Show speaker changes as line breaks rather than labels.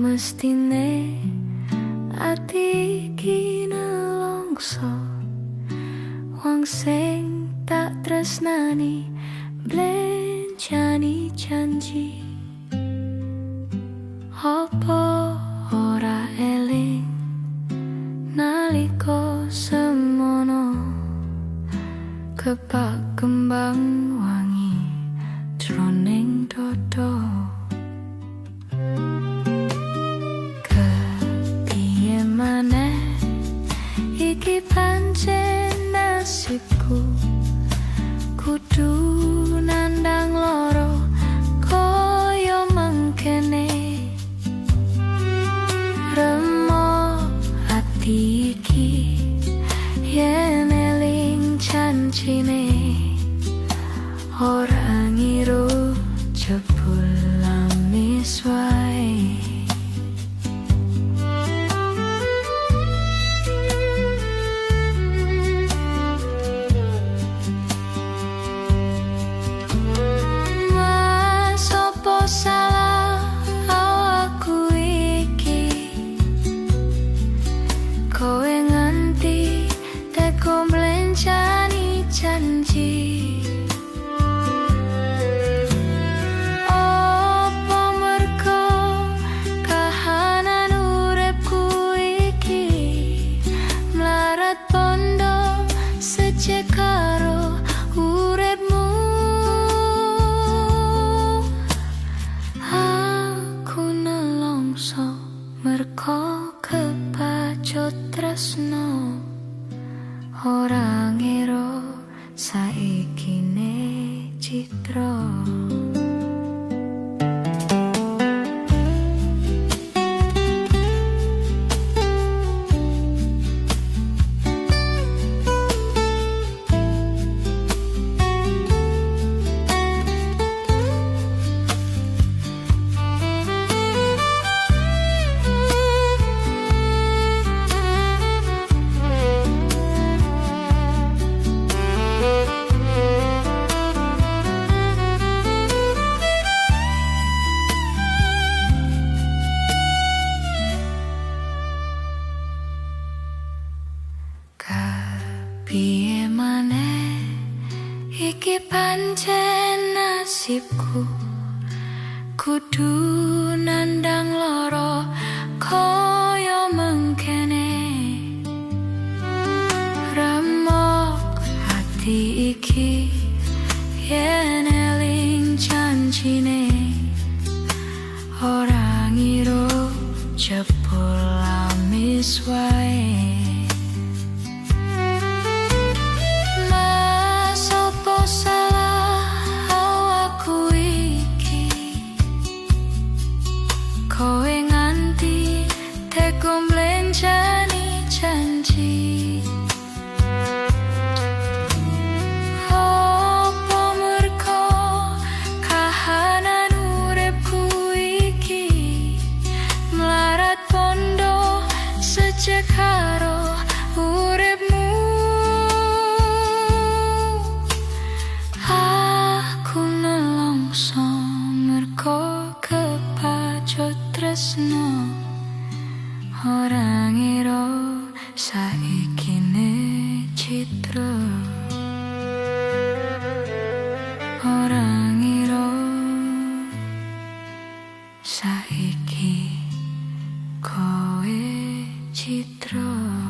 Mestine ati iki nelongso, wong sing tak tresnani blencani janji. Apa ora eling nalika semono kepak kembang wangi jroning dodo. Kepiye maneh iki pancen nasibku, kudu nandang loro kaya mengkene. Remuk ati iki yen eling janjine, ora ngiru jebul lamis wae. Mas opo salah awakku iki, kowe nganti teko mlencani janji. Apa mergo kahanan uripku iki mlarat pondo secek karo uripmu. Aku nelongso mergo kepacut tresno, ora ngira saikine citra. Kepiye maneh iki pancen nasibku, kudu nandang loro kaya mengkene. Remuk hati iki yen eling janjine, ora ngiru jebul lamis wae. Salah awakku iki, kowe nganti teko mlencani janji. Apa mergo kahanan uripku iki mlarat pondo secek karo uripmu. Aku nelongso mergo kepacut tresno, ora ngira saikine citra. Ora ngira saiki kowe citra.